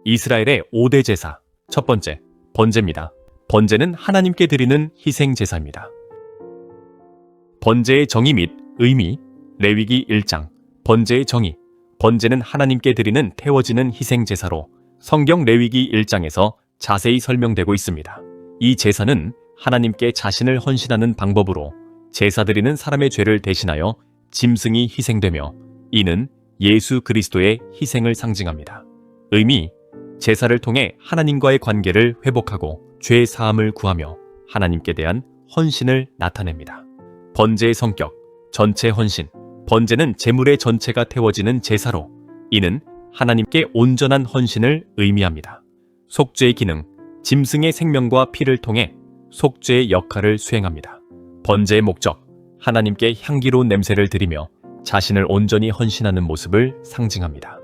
이스라엘의 5대 제사. 첫 번째, 번제입니다. 번제는 하나님께 드리는 희생 제사입니다. 번제의 정의 및 의미. 레위기 1장. 번제의 정의. 번제는 하나님께 드리는 태워지는 희생 제사로 성경 레위기 1장에서 자세히 설명되고 있습니다. 이 제사는 하나님께 자신을 헌신하는 방법으로 제사 드리는 사람의 죄를 대신하여 짐승이 희생되며 이는 예수 그리스도의 희생을 상징합니다. 의미, 제사를 통해 하나님과의 관계를 회복하고 죄 사함을 구하며 하나님께 대한 헌신을 나타냅니다. 번제의 성격, 전체 헌신. 번제는 제물의 전체가 태워지는 제사로 이는 하나님께 온전한 헌신을 의미합니다. 속죄의 기능, 짐승의 생명과 피를 통해 속죄의 역할을 수행합니다. 번제의 목적, 하나님께 향기로운 냄새를 드리며 자신을 온전히 헌신하는 모습을 상징합니다.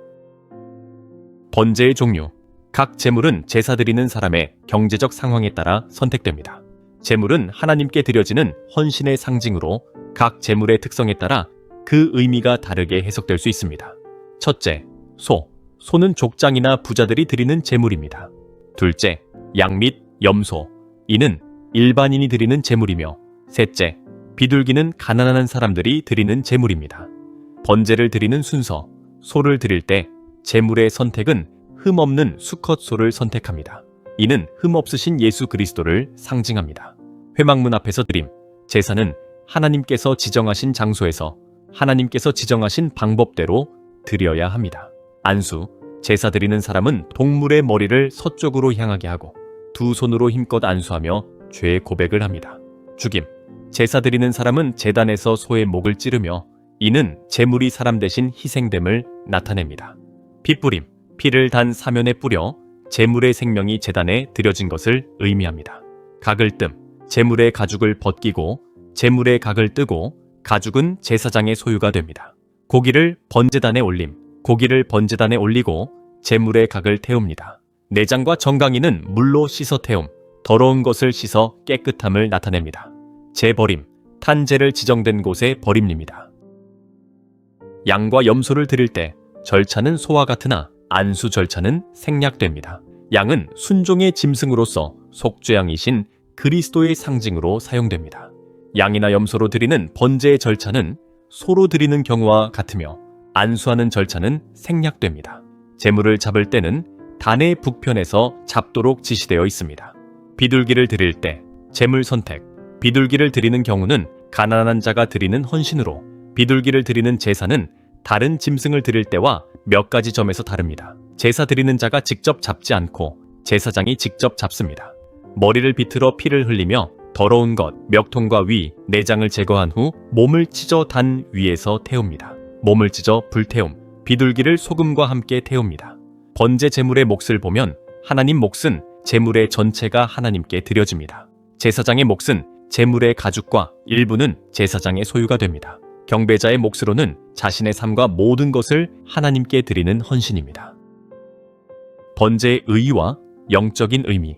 번제의 종류, 각 제물은 제사 드리는 사람의 경제적 상황에 따라 선택됩니다. 제물은 하나님께 드려지는 헌신의 상징으로 각 제물의 특성에 따라 그 의미가 다르게 해석될 수 있습니다. 첫째, 소. 소는 족장이나 부자들이 드리는 제물입니다. 둘째, 양 및 염소. 이는 일반인이 드리는 제물이며 셋째, 비둘기는 가난한 사람들이 드리는 제물입니다. 번제를 드리는 순서. 소를 드릴 때 제물의 선택은 흠없는 수컷 소를 선택합니다. 이는 흠없으신 예수 그리스도를 상징합니다. 회막문 앞에서 드림. 제사는 하나님께서 지정하신 장소에서 하나님께서 지정하신 방법대로 드려야 합니다. 안수. 제사 드리는 사람은 동물의 머리를 서쪽으로 향하게 하고 두 손으로 힘껏 안수하며 죄의 고백을 합니다. 죽임. 제사 드리는 사람은 제단에서 소의 목을 찌르며 이는 제물이 사람 대신 희생됨을 나타냅니다. 피 뿌림. 피를 단 사면에 뿌려 제물의 생명이 제단에 드려진 것을 의미합니다. 각을 뜸. 제물의 가죽을 벗기고 제물의 각을 뜨고 가죽은 제사장의 소유가 됩니다. 고기를 번제단에 올림. 고기를 번제단에 올리고 제물의 각을 태웁니다. 내장과 정강이는 물로 씻어 태움. 더러운 것을 씻어 깨끗함을 나타냅니다. 재버림. 탄제를 지정된 곳에 버림입니다. 양과 염소를 드릴 때 절차는 소와 같으나 안수 절차는 생략됩니다. 양은 순종의 짐승으로서 속죄양이신 그리스도의 상징으로 사용됩니다. 양이나 염소로 드리는 번제의 절차는 소로 드리는 경우와 같으며 안수하는 절차는 생략됩니다. 제물을 잡을 때는 단의 북편에서 잡도록 지시되어 있습니다. 비둘기를 드릴 때 제물 선택. 비둘기를 드리는 경우는 가난한 자가 드리는 헌신으로 비둘기를 드리는 제사는 다른 짐승을 드릴 때와 몇 가지 점에서 다릅니다. 제사 드리는 자가 직접 잡지 않고 제사장이 직접 잡습니다. 머리를 비틀어 피를 흘리며 더러운 것, 멱통과 위, 내장을 제거한 후 몸을 찢어 단 위에서 태웁니다. 몸을 찢어 불태움, 비둘기를 소금과 함께 태웁니다. 번제 제물의 몫을 보면 하나님 몫은 제물의 전체가 하나님께 드려집니다. 제사장의 몫은 제물의 가죽과 일부는 제사장의 소유가 됩니다. 경배자의 몫으로는 자신의 삶과 모든 것을 하나님께 드리는 헌신입니다. 번제의 의의와 영적인 의미.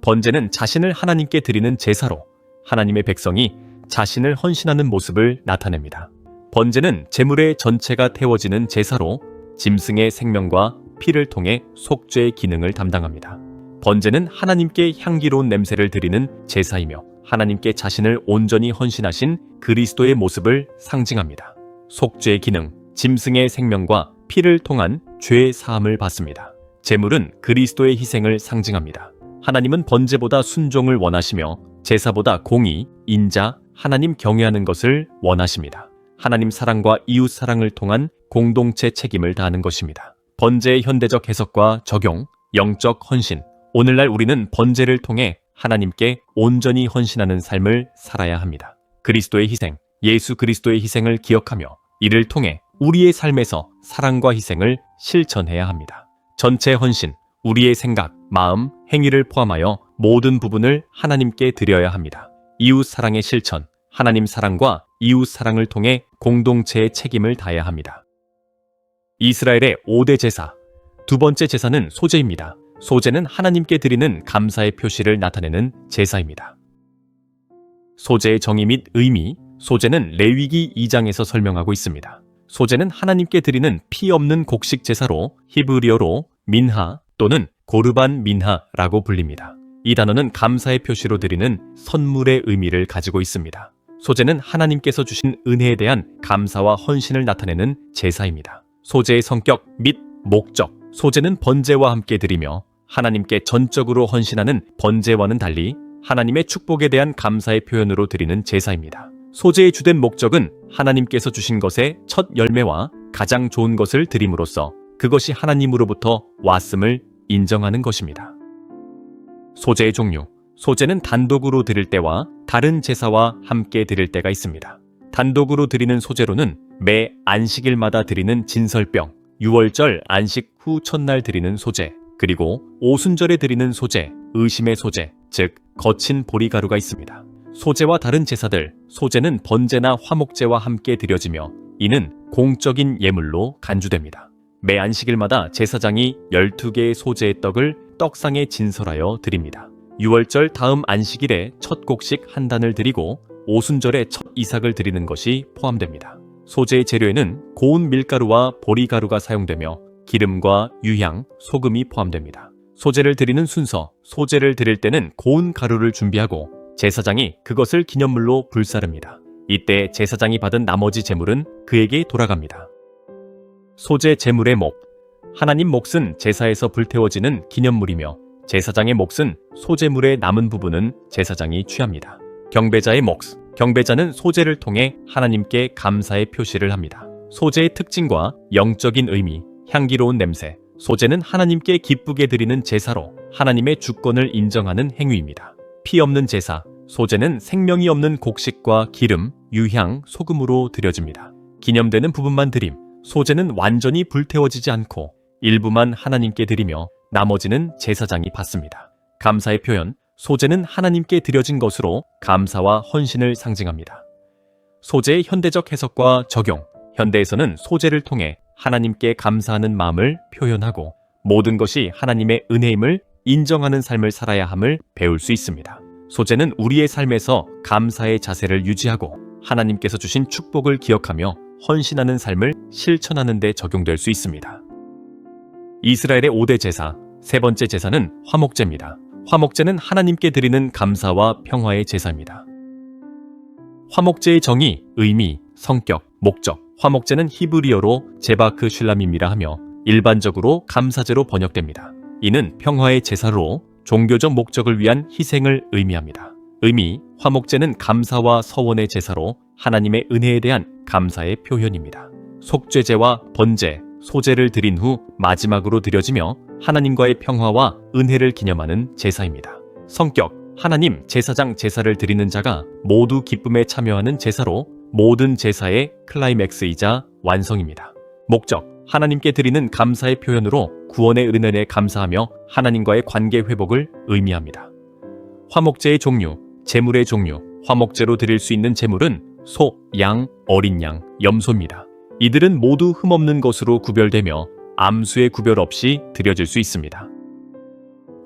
번제는 자신을 하나님께 드리는 제사로 하나님의 백성이 자신을 헌신하는 모습을 나타냅니다. 번제는 제물의 전체가 태워지는 제사로 짐승의 생명과 피를 통해 속죄의 기능을 담당합니다. 번제는 하나님께 향기로운 냄새를 드리는 제사이며 하나님께 자신을 온전히 헌신하신 그리스도의 모습을 상징합니다. 속죄의 기능, 짐승의 생명과 피를 통한 죄의 사함을 받습니다. 제물은 그리스도의 희생을 상징합니다. 하나님은 번제보다 순종을 원하시며 제사보다 공의, 인자, 하나님 경외하는 것을 원하십니다. 하나님 사랑과 이웃 사랑을 통한 공동체 책임을 다하는 것입니다. 번제의 현대적 해석과 적용, 영적 헌신. 오늘날 우리는 번제를 통해 하나님께 온전히 헌신하는 삶을 살아야 합니다. 그리스도의 희생, 예수 그리스도의 희생을 기억하며 이를 통해 우리의 삶에서 사랑과 희생을 실천해야 합니다. 전체 헌신, 우리의 생각, 마음, 행위를 포함하여 모든 부분을 하나님께 드려야 합니다. 이웃 사랑의 실천, 하나님 사랑과 이웃 사랑을 통해 공동체의 책임을 다해야 합니다. 이스라엘의 5대 제사. 두 번째 제사는 소제입니다. 소제는 하나님께 드리는 감사의 표시를 나타내는 제사입니다. 소제의 정의 및 의미. 소제는 레위기 2장에서 설명하고 있습니다. 소제는 하나님께 드리는 피 없는 곡식 제사로 히브리어로 민하, 또는 고르반 민하라고 불립니다. 이 단어는 감사의 표시로 드리는 선물의 의미를 가지고 있습니다. 소제는 하나님께서 주신 은혜에 대한 감사와 헌신을 나타내는 제사입니다. 소제의 성격 및 목적, 소제는 번제와 함께 드리며 하나님께 전적으로 헌신하는 번제와는 달리 하나님의 축복에 대한 감사의 표현으로 드리는 제사입니다. 소제의 주된 목적은 하나님께서 주신 것의 첫 열매와 가장 좋은 것을 드림으로써 그것이 하나님으로부터 왔음을 인정하는 것입니다. 소제의 종류, 소제는 단독으로 드릴 때와 다른 제사와 함께 드릴 때가 있습니다. 단독으로 드리는 소제로는 매 안식일마다 드리는 진설병, 유월절 안식 후 첫날 드리는 소제, 그리고 오순절에 드리는 소제, 의심의 소제, 즉 거친 보리가루가 있습니다. 소제와 다른 제사들, 소제는 번제나 화목제와 함께 드려지며 이는 공적인 예물로 간주됩니다. 매 안식일마다 제사장이 12개의 소제의 떡을 떡상에 진설하여 드립니다. 유월절 다음 안식일에 첫 곡식 한 단을 드리고 오순절에 첫 이삭을 드리는 것이 포함됩니다. 소제의 재료에는 고운 밀가루와 보리가루가 사용되며 기름과 유향, 소금이 포함됩니다. 소제를 드리는 순서, 소제를 드릴 때는 고운 가루를 준비하고 제사장이 그것을 기념물로 불사릅니다. 이때 제사장이 받은 나머지 제물은 그에게 돌아갑니다. 소제 제물의 목, 하나님 몫은 제사에서 불태워지는 기념물이며 제사장의 몫은 소제물의 남은 부분은 제사장이 취합니다. 경배자의 몫, 경배자는 소제를 통해 하나님께 감사의 표시를 합니다. 소제의 특징과 영적인 의미, 향기로운 냄새, 소제는 하나님께 기쁘게 드리는 제사로 하나님의 주권을 인정하는 행위입니다. 피 없는 제사, 소제는 생명이 없는 곡식과 기름, 유향, 소금으로 드려집니다. 기념되는 부분만 드림, 소제는 완전히 불태워지지 않고 일부만 하나님께 드리며 나머지는 제사장이 받습니다. 감사의 표현, 소제는 하나님께 드려진 것으로 감사와 헌신을 상징합니다. 소제의 현대적 해석과 적용, 현대에서는 소제를 통해 하나님께 감사하는 마음을 표현하고 모든 것이 하나님의 은혜임을 인정하는 삶을 살아야 함을 배울 수 있습니다. 소제는 우리의 삶에서 감사의 자세를 유지하고 하나님께서 주신 축복을 기억하며 헌신하는 삶을 실천하는 데 적용될 수 있습니다. 이스라엘의 5대 제사, 세 번째 제사는 화목제입니다. 화목제는 하나님께 드리는 감사와 평화의 제사입니다. 화목제의 정의, 의미, 성격, 목적, 화목제는 히브리어로 제바크 슐람임이라 하며 일반적으로 감사제로 번역됩니다. 이는 평화의 제사로 종교적 목적을 위한 희생을 의미합니다. 의미, 화목제는 감사와 서원의 제사로 하나님의 은혜에 대한 감사의 표현입니다. 속죄제와 번제, 소제를 드린 후 마지막으로 드려지며 하나님과의 평화와 은혜를 기념하는 제사입니다. 성격, 하나님 제사장 제사를 드리는 자가 모두 기쁨에 참여하는 제사로 모든 제사의 클라이맥스이자 완성입니다. 목적, 하나님께 드리는 감사의 표현으로 구원의 은혜에 감사하며 하나님과의 관계 회복을 의미합니다. 화목제의 종류, 제물의 종류, 화목제로 드릴 수 있는 제물은 소, 양, 어린 양, 염소입니다. 이들은 모두 흠없는 것으로 구별되며 암수의 구별 없이 드려질 수 있습니다.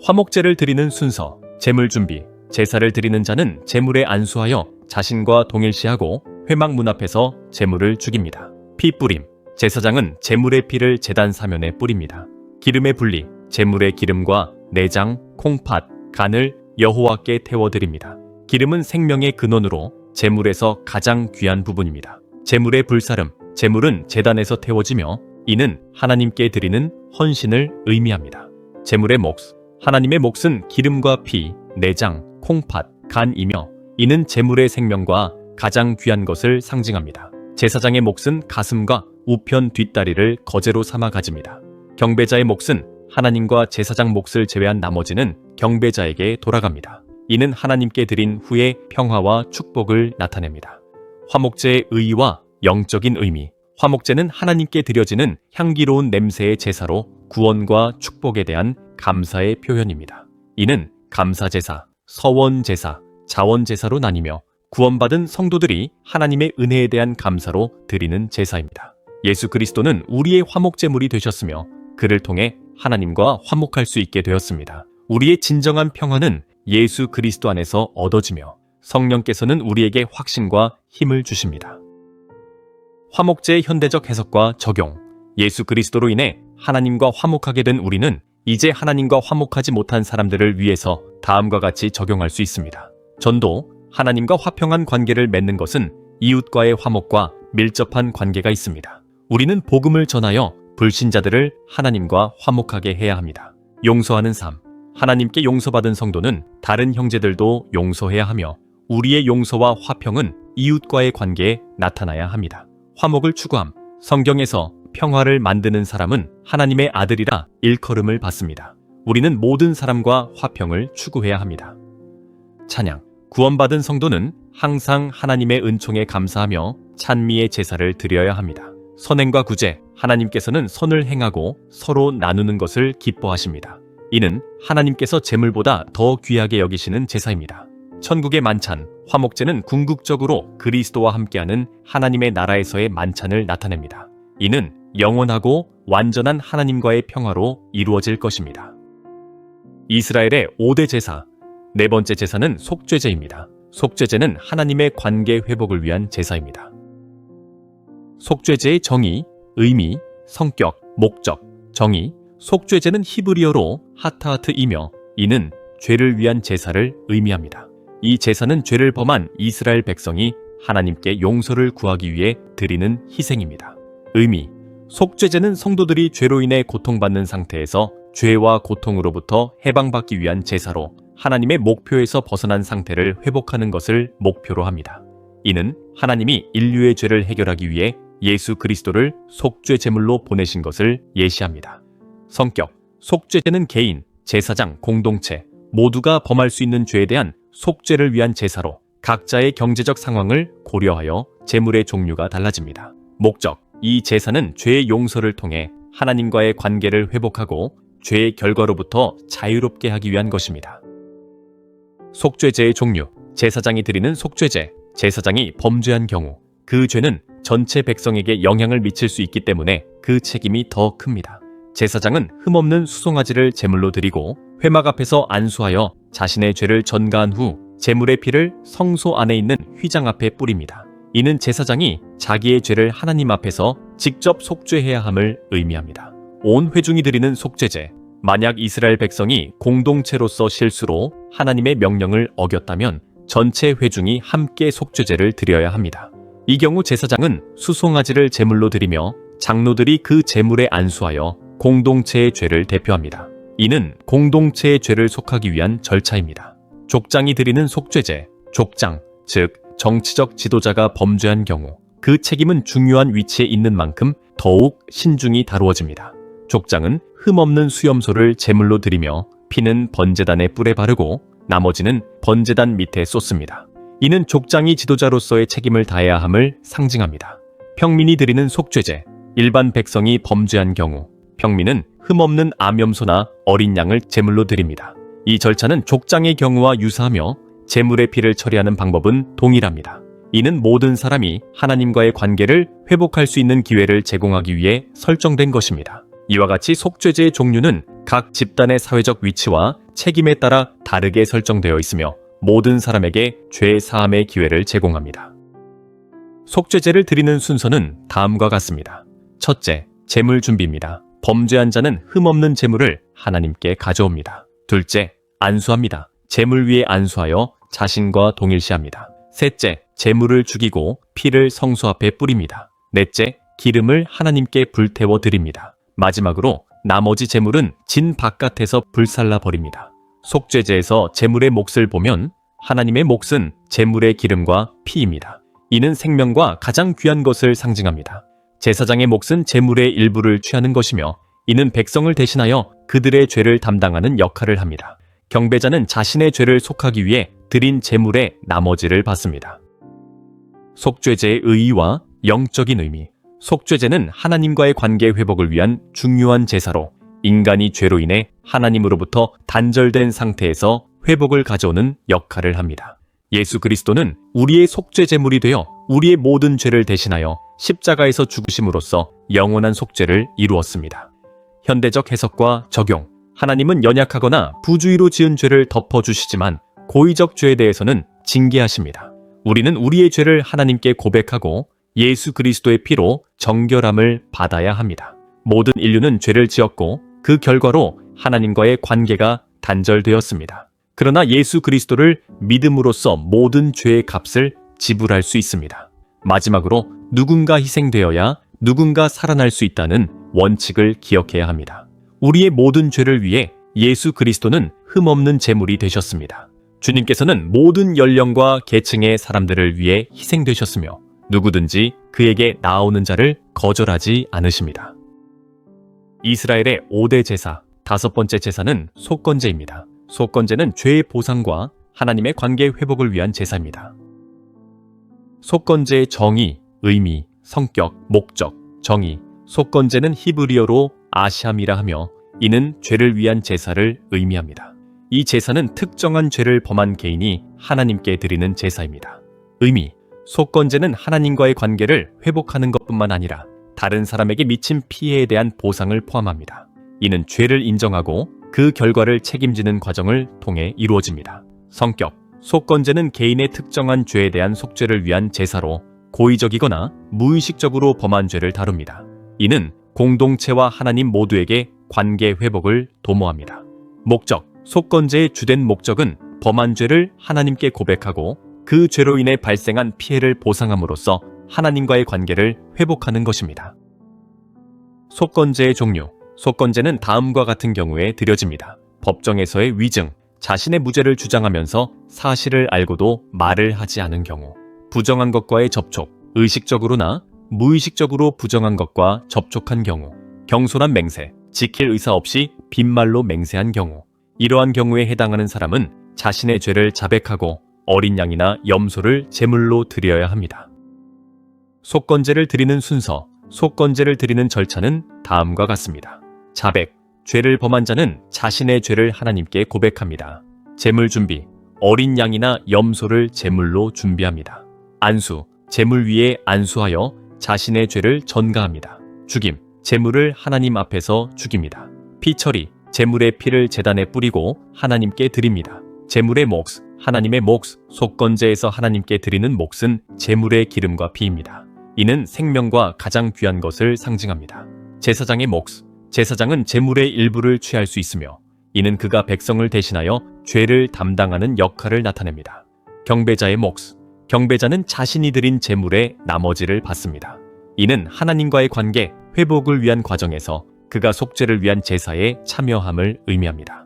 화목제를 드리는 순서, 제물 준비, 제사를 드리는 자는 제물에 안수하여 자신과 동일시하고 회막 문 앞에서 제물을 죽입니다. 피 뿌림, 제사장은 제물의 피를 제단 사면에 뿌립니다. 기름의 분리, 제물의 기름과 내장, 콩팥, 간을 여호와께 태워드립니다. 기름은 생명의 근원으로 제물에서 가장 귀한 부분입니다. 제물의 불사름, 제물은 제단에서 태워지며 이는 하나님께 드리는 헌신을 의미합니다. 제물의 몫, 하나님의 몫은 기름과 피, 내장, 콩팥, 간이며 이는 제물의 생명과 가장 귀한 것을 상징합니다. 제사장의 몫은 가슴과 우편 뒷다리를 거제로 삼아 가집니다. 경배자의 몫은 하나님과 제사장 몫을 제외한 나머지는 경배자에게 돌아갑니다. 이는 하나님께 드린 후에 평화와 축복을 나타냅니다. 화목제의 의의와 영적인 의미, 화목제는 하나님께 드려지는 향기로운 냄새의 제사로 구원과 축복에 대한 감사의 표현입니다. 이는 감사제사, 서원제사, 자원제사로 나뉘며 구원받은 성도들이 하나님의 은혜에 대한 감사로 드리는 제사입니다. 예수 그리스도는 우리의 화목제물이 되셨으며 그를 통해 하나님과 화목할 수 있게 되었습니다. 우리의 진정한 평화는 예수 그리스도 안에서 얻어지며 성령께서는 우리에게 확신과 힘을 주십니다. 화목제의 현대적 해석과 적용, 예수 그리스도로 인해 하나님과 화목하게 된 우리는 이제 하나님과 화목하지 못한 사람들을 위해서 다음과 같이 적용할 수 있습니다. 전도, 하나님과 화평한 관계를 맺는 것은 이웃과의 화목과 밀접한 관계가 있습니다. 우리는 복음을 전하여 불신자들을 하나님과 화목하게 해야 합니다. 용서하는 삶, 하나님께 용서받은 성도는 다른 형제들도 용서해야 하며 우리의 용서와 화평은 이웃과의 관계에 나타나야 합니다. 화목을 추구함, 성경에서 평화를 만드는 사람은 하나님의 아들이라 일컬음을 받습니다. 우리는 모든 사람과 화평을 추구해야 합니다. 찬양, 구원받은 성도는 항상 하나님의 은총에 감사하며 찬미의 제사를 드려야 합니다. 선행과 구제, 하나님께서는 선을 행하고 서로 나누는 것을 기뻐하십니다. 이는 하나님께서 제물보다 더 귀하게 여기시는 제사입니다. 천국의 만찬, 화목제는 궁극적으로 그리스도와 함께하는 하나님의 나라에서의 만찬을 나타냅니다. 이는 영원하고 완전한 하나님과의 평화로 이루어질 것입니다. 이스라엘의 5대 제사, 네 번째 제사는 속죄제입니다. 속죄제는 하나님의 관계 회복을 위한 제사입니다. 속죄제의 정의, 의미, 성격, 목적, 정의, 속죄제는 히브리어로 하타하트이며 이는 죄를 위한 제사를 의미합니다. 이 제사는 죄를 범한 이스라엘 백성이 하나님께 용서를 구하기 위해 드리는 희생입니다. 의미, 속죄제는 성도들이 죄로 인해 고통받는 상태에서 죄와 고통으로부터 해방받기 위한 제사로 하나님의 목표에서 벗어난 상태를 회복하는 것을 목표로 합니다. 이는 하나님이 인류의 죄를 해결하기 위해 예수 그리스도를 속죄 제물로 보내신 것을 예시합니다. 성격, 속죄제는 개인, 제사장, 공동체 모두가 범할 수 있는 죄에 대한 속죄를 위한 제사로 각자의 경제적 상황을 고려하여 제물의 종류가 달라집니다. 목적, 이 제사는 죄의 용서를 통해 하나님과의 관계를 회복하고 죄의 결과로부터 자유롭게 하기 위한 것입니다. 속죄제의 종류, 제사장이 드리는 속죄제, 제사장이 범죄한 경우 그 죄는 전체 백성에게 영향을 미칠 수 있기 때문에 그 책임이 더 큽니다. 제사장은 흠없는 수송아지를 제물로 드리고 회막 앞에서 안수하여 자신의 죄를 전가한 후 제물의 피를 성소 안에 있는 휘장 앞에 뿌립니다. 이는 제사장이 자기의 죄를 하나님 앞에서 직접 속죄해야 함을 의미합니다. 온 회중이 드리는 속죄제, 만약 이스라엘 백성이 공동체로서 실수로 하나님의 명령을 어겼다면 전체 회중이 함께 속죄제를 드려야 합니다. 이 경우 제사장은 수송아지를 제물로 드리며 장로들이 그 제물에 안수하여 공동체의 죄를 대표합니다. 이는 공동체의 죄를 속하기 위한 절차입니다. 족장이 드리는 속죄제, 족장, 즉 정치적 지도자가 범죄한 경우 그 책임은 중요한 위치에 있는 만큼 더욱 신중히 다루어집니다. 족장은 흠없는 수염소를 제물로 드리며 피는 번제단의 뿔에 바르고 나머지는 번제단 밑에 쏟습니다. 이는 족장이 지도자로서의 책임을 다해야 함을 상징합니다. 평민이 드리는 속죄제, 일반 백성이 범죄한 경우 평민은 흠없는 암염소나 어린 양을 제물로 드립니다. 이 절차는 족장의 경우와 유사하며 제물의 피를 처리하는 방법은 동일합니다. 이는 모든 사람이 하나님과의 관계를 회복할 수 있는 기회를 제공하기 위해 설정된 것입니다. 이와 같이 속죄제의 종류는 각 집단의 사회적 위치와 책임에 따라 다르게 설정되어 있으며 모든 사람에게 죄 사함의 기회를 제공합니다. 속죄제를 드리는 순서는 다음과 같습니다. 첫째, 제물 준비입니다. 범죄한 자는 흠없는 제물을 하나님께 가져옵니다. 둘째, 안수합니다. 제물 위에 안수하여 자신과 동일시합니다. 셋째, 제물을 죽이고 피를 성소 앞에 뿌립니다. 넷째, 기름을 하나님께 불태워 드립니다. 마지막으로 나머지 제물은 진 바깥에서 불살라 버립니다. 속죄제에서 제물의 몫을 보면 하나님의 몫은 제물의 기름과 피입니다. 이는 생명과 가장 귀한 것을 상징합니다. 제사장의 몫은 제물의 일부를 취하는 것이며 이는 백성을 대신하여 그들의 죄를 담당하는 역할을 합니다. 경배자는 자신의 죄를 속하기 위해 드린 제물의 나머지를 받습니다. 속죄제의 의의와 영적인 의미. 속죄제는 하나님과의 관계 회복을 위한 중요한 제사로 인간이 죄로 인해 하나님으로부터 단절된 상태에서 회복을 가져오는 역할을 합니다. 예수 그리스도는 우리의 속죄 제물이 되어 우리의 모든 죄를 대신하여 십자가에서 죽으심으로써 영원한 속죄를 이루었습니다. 현대적 해석과 적용. 하나님은 연약하거나 부주의로 지은 죄를 덮어주시지만 고의적 죄에 대해서는 징계하십니다. 우리는 우리의 죄를 하나님께 고백하고 예수 그리스도의 피로 정결함을 받아야 합니다. 모든 인류는 죄를 지었고 그 결과로 하나님과의 관계가 단절되었습니다. 그러나 예수 그리스도를 믿음으로써 모든 죄의 값을 지불할 수 있습니다. 마지막으로 누군가 희생되어야 누군가 살아날 수 있다는 원칙을 기억해야 합니다. 우리의 모든 죄를 위해 예수 그리스도는 흠없는 제물이 되셨습니다. 주님께서는 모든 연령과 계층의 사람들을 위해 희생되셨으며 누구든지 그에게 나아오는 자를 거절하지 않으십니다. 이스라엘의 5대 제사, 5번째 제사는 속건제입니다. 속건제는 죄의 보상과 하나님의 관계 회복을 위한 제사입니다. 속건제의 정의, 의미, 성격, 목적, 정의, 속건제는 히브리어로 아샴이라 하며 이는 죄를 위한 제사를 의미합니다. 이 제사는 특정한 죄를 범한 개인이 하나님께 드리는 제사입니다. 의미, 속건제는 하나님과의 관계를 회복하는 것뿐만 아니라 다른 사람에게 미친 피해에 대한 보상을 포함합니다. 이는 죄를 인정하고 그 결과를 책임지는 과정을 통해 이루어집니다. 성격, 속건제는 개인의 특정한 죄에 대한 속죄를 위한 제사로 고의적이거나 무의식적으로 범한 죄를 다룹니다. 이는 공동체와 하나님 모두에게 관계 회복을 도모합니다. 목적, 속건제의 주된 목적은 범한 죄를 하나님께 고백하고 그 죄로 인해 발생한 피해를 보상함으로써 하나님과의 관계를 회복하는 것입니다. 속건제의 종류, 속건제는 다음과 같은 경우에 드려집니다. 법정에서의 위증, 자신의 무죄를 주장하면서 사실을 알고도 말을 하지 않은 경우, 부정한 것과의 접촉, 의식적으로나 무의식적으로 부정한 것과 접촉한 경우, 경솔한 맹세, 지킬 의사 없이 빈말로 맹세한 경우, 이러한 경우에 해당하는 사람은 자신의 죄를 자백하고 어린 양이나 염소를 제물로 드려야 합니다. 속건제를 드리는 순서, 속건제를 드리는 절차는 다음과 같습니다. 자백, 죄를 범한 자는 자신의 죄를 하나님께 고백합니다. 제물 준비, 어린 양이나 염소를 제물로 준비합니다. 안수, 제물 위에 안수하여 자신의 죄를 전가합니다. 죽임, 제물을 하나님 앞에서 죽입니다. 피 처리, 제물의 피를 제단에 뿌리고 하나님께 드립니다. 제물의 몫, 하나님의 몫, 속건제에서 하나님께 드리는 몫은 제물의 기름과 피입니다. 이는 생명과 가장 귀한 것을 상징합니다. 제사장의 몫, 제사장은 제물의 일부를 취할 수 있으며 이는 그가 백성을 대신하여 죄를 담당하는 역할을 나타냅니다. 경배자의 몫, 경배자는 자신이 드린 제물의 나머지를 받습니다. 이는 하나님과의 관계, 회복을 위한 과정에서 그가 속죄를 위한 제사에 참여함을 의미합니다.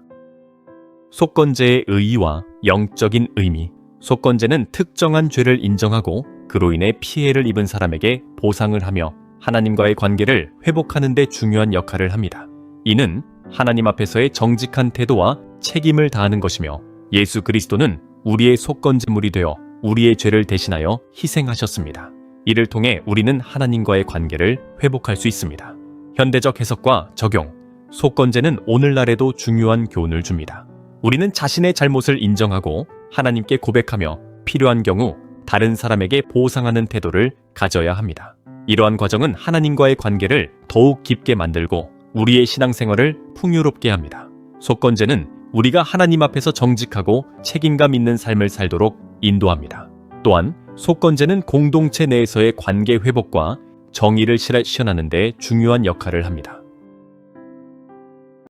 속건제의 의의와 영적인 의미, 속건제는 특정한 죄를 인정하고 그로 인해 피해를 입은 사람에게 보상을 하며 하나님과의 관계를 회복하는 데 중요한 역할을 합니다. 이는 하나님 앞에서의 정직한 태도와 책임을 다하는 것이며 예수 그리스도는 우리의 속건제물이 되어 우리의 죄를 대신하여 희생하셨습니다. 이를 통해 우리는 하나님과의 관계를 회복할 수 있습니다. 현대적 해석과 적용, 속건제는 오늘날에도 중요한 교훈을 줍니다. 우리는 자신의 잘못을 인정하고 하나님께 고백하며 필요한 경우 다른 사람에게 보상하는 태도를 가져야 합니다. 이러한 과정은 하나님과의 관계를 더욱 깊게 만들고 우리의 신앙생활을 풍요롭게 합니다. 속건제는 우리가 하나님 앞에서 정직하고 책임감 있는 삶을 살도록 인도합니다. 또한 속건제는 공동체 내에서의 관계 회복과 정의를 실현하는 데 중요한 역할을 합니다.